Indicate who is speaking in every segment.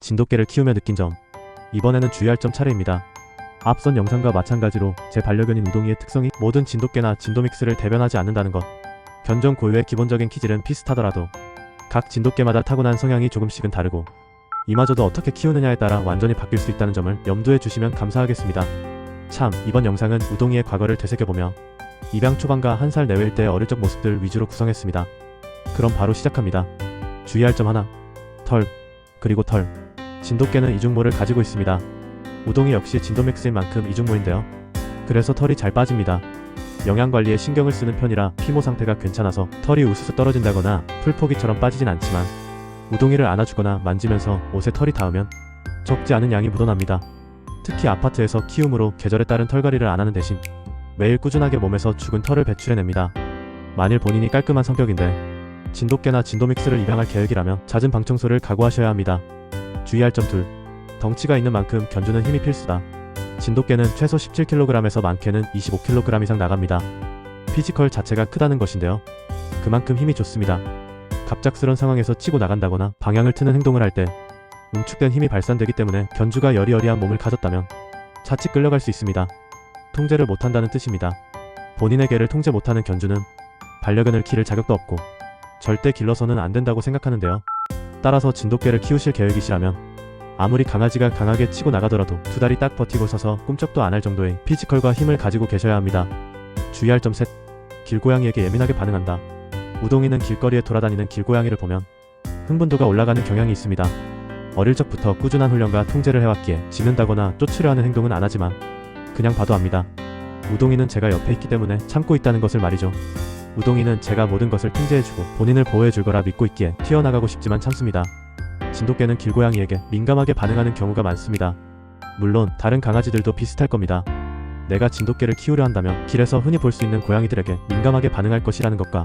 Speaker 1: 진돗개를 키우며 느낀 점. 이번에는 주의할 점 차례입니다. 앞선 영상과 마찬가지로 제 반려견인 우동이의 특성이 모든 진돗개나 진도믹스를 대변하지 않는다는 것. 견종 고유의 기본적인 기질은 비슷하더라도 각 진돗개마다 타고난 성향이 조금씩은 다르고 이마저도 어떻게 키우느냐에 따라 완전히 바뀔 수 있다는 점을 염두에 주시면 감사하겠습니다. 참, 이번 영상은 우동이의 과거를 되새겨보며 입양 초반과 1살 내외일 때의 어릴 적 모습들 위주로 구성했습니다. 그럼 바로 시작합니다. 주의할 점 하나. 털. 그리고 털. 진돗개는 이중모를 가지고 있습니다. 우동이 역시 진도믹스인 만큼 이중모인데요. 그래서 털이 잘 빠집니다. 영양관리에 신경을 쓰는 편이라 피모 상태가 괜찮아서 털이 우수수 떨어진다거나 풀포기처럼 빠지진 않지만 우동이를 안아주거나 만지면서 옷에 털이 닿으면 적지 않은 양이 묻어납니다. 특히 아파트에서 키움으로 계절에 따른 털갈이를 안하는 대신 매일 꾸준하게 몸에서 죽은 털을 배출해냅니다. 만일 본인이 깔끔한 성격인데 진돗개나 진도믹스를 입양할 계획이라면 잦은 방청소를 각오하셔야 합니다. 주의할 점 둘. 덩치가 있는 만큼 견주는 힘이 필수다. 진돗개는 최소 17kg에서 많게는 25kg 이상 나갑니다. 피지컬 자체가 크다는 것인데요. 그만큼 힘이 좋습니다. 갑작스런 상황에서 치고 나간다거나 방향을 트는 행동을 할 때 응축된 힘이 발산되기 때문에 견주가 여리여리한 몸을 가졌다면 자칫 끌려갈 수 있습니다. 통제를 못한다는 뜻입니다. 본인의 개를 통제 못하는 견주는 반려견을 기를 자격도 없고 절대 길러서는 안 된다고 생각하는데요. 따라서 진돗개를 키우실 계획이시라면 아무리 강아지가 강하게 치고 나가더라도 두 다리 딱 버티고 서서 꿈쩍도 안 할 정도의 피지컬과 힘을 가지고 계셔야 합니다. 주의할 점 셋. 길고양이에게 예민하게 반응한다. 우동이는 길거리에 돌아다니는 길고양이를 보면 흥분도가 올라가는 경향이 있습니다. 어릴 적부터 꾸준한 훈련과 통제를 해왔기에 짖는다거나 쫓으려 하는 행동은 안 하지만 그냥 봐도 압니다. 우동이는 제가 옆에 있기 때문에 참고 있다는 것을 말이죠. 우동이는 제가 모든 것을 통제해주고 본인을 보호해줄 거라 믿고 있기에 튀어나가고 싶지만 참습니다. 진돗개는 길고양이에게 민감하게 반응하는 경우가 많습니다. 물론 다른 강아지들도 비슷할 겁니다. 내가 진돗개를 키우려 한다면 길에서 흔히 볼 수 있는 고양이들에게 민감하게 반응할 것이라는 것과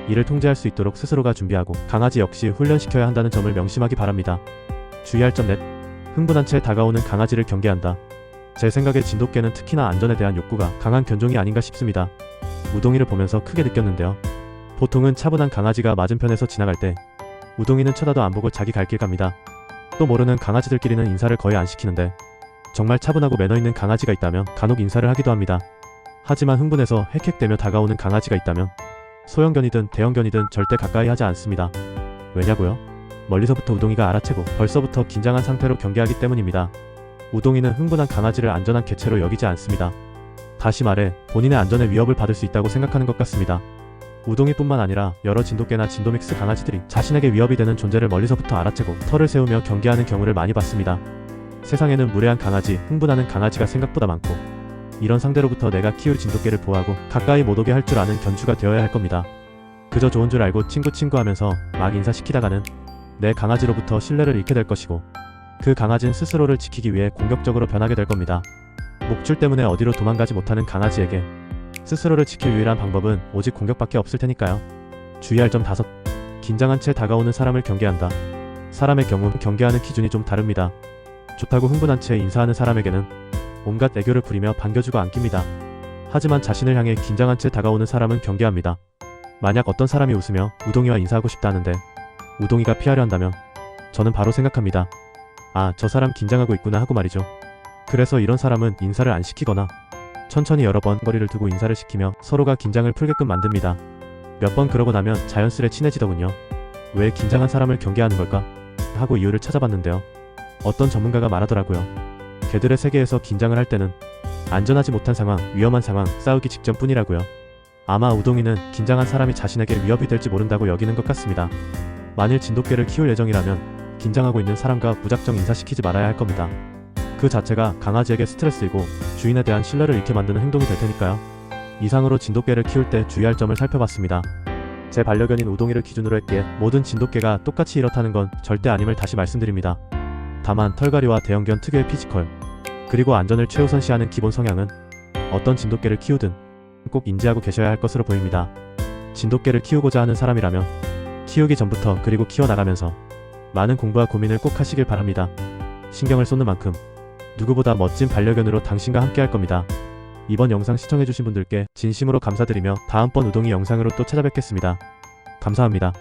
Speaker 1: 이를 통제할 수 있도록 스스로가 준비하고 강아지 역시 훈련시켜야 한다는 점을 명심하기 바랍니다. 주의할 점 넷. 흥분한 채 다가오는 강아지를 경계한다. 제 생각에 진돗개는 특히나 안전에 대한 욕구가 강한 견종이 아닌가 싶습니다. 우동이를 보면서 크게 느꼈는데요. 보통은 차분한 강아지가 맞은편에서 지나갈 때 우동이는 쳐다도 안 보고 자기 갈 길 갑니다. 또 모르는 강아지들끼리는 인사를 거의 안 시키는데 정말 차분하고 매너 있는 강아지가 있다면 간혹 인사를 하기도 합니다. 하지만 흥분해서 헥헥대며 다가오는 강아지가 있다면 소형견이든 대형견이든 절대 가까이 하지 않습니다. 왜냐고요? 멀리서부터 우동이가 알아채고 벌써부터 긴장한 상태로 경계하기 때문입니다. 우동이는 흥분한 강아지를 안전한 개체로 여기지 않습니다. 다시 말해 본인의 안전에 위협을 받을 수 있다고 생각하는 것 같습니다. 우동이뿐만 아니라 여러 진돗개나 진도믹스 강아지들이 자신에게 위협이 되는 존재를 멀리서부터 알아채고 털을 세우며 경계하는 경우를 많이 봤습니다. 세상에는 무례한 강아지, 흥분하는 강아지가 생각보다 많고 이런 상대로부터 내가 키울 진돗개를 보호하고 가까이 못 오게 할 줄 아는 견주가 되어야 할 겁니다. 그저 좋은 줄 알고 친구 하면서 막 인사시키다가는 내 강아지로부터 신뢰를 잃게 될 것이고 그 강아지는 스스로를 지키기 위해 공격적으로 변하게 될 겁니다. 목줄 때문에 어디로 도망가지 못하는 강아지에게 스스로를 지킬 유일한 방법은 오직 공격밖에 없을 테니까요. 주의할 점 5. 긴장한 채 다가오는 사람을 경계한다. 사람의 경우 경계하는 기준이 좀 다릅니다. 좋다고 흥분한 채 인사하는 사람에게는 온갖 애교를 부리며 반겨주고 안깁니다. 하지만 자신을 향해 긴장한 채 다가오는 사람은 경계합니다. 만약 어떤 사람이 웃으며 우동이와 인사하고 싶다 하는데 우동이가 피하려 한다면 저는 바로 생각합니다. 아, 저 사람 긴장하고 있구나 하고 말이죠. 그래서 이런 사람은 인사를 안 시키거나 천천히 여러 번 거리를 두고 인사를 시키며 서로가 긴장을 풀게끔 만듭니다. 몇 번 그러고 나면 자연스레 친해지더군요. 왜 긴장한 사람을 경계하는 걸까? 하고 이유를 찾아봤는데요. 어떤 전문가가 말하더라고요. 개들의 세계에서 긴장을 할 때는 안전하지 못한 상황, 위험한 상황, 싸우기 직전뿐이라고요. 아마 우동이는 긴장한 사람이 자신에게 위협이 될지 모른다고 여기는 것 같습니다. 만일 진돗개를 키울 예정이라면 긴장하고 있는 사람과 무작정 인사시키지 말아야 할 겁니다. 그 자체가 강아지에게 스트레스이고 주인에 대한 신뢰를 잃게 만드는 행동이 될 테니까요. 이상으로 진돗개를 키울 때 주의할 점을 살펴봤습니다. 제 반려견인 우동이를 기준으로 했기에 모든 진돗개가 똑같이 이렇다는 건 절대 아님을 다시 말씀드립니다. 다만 털갈이와 대형견 특유의 피지컬, 그리고 안전을 최우선시하는 기본 성향은 어떤 진돗개를 키우든 꼭 인지하고 계셔야 할 것으로 보입니다. 진돗개를 키우고자 하는 사람이라면 키우기 전부터 그리고 키워나가면서 많은 공부와 고민을 꼭 하시길 바랍니다. 신경을 쏟는 만큼 누구보다 멋진 반려견으로 당신과 함께 할 겁니다. 이번 영상 시청해주신 분들께 진심으로 감사드리며 다음번 우동이 영상으로 또 찾아뵙겠습니다. 감사합니다.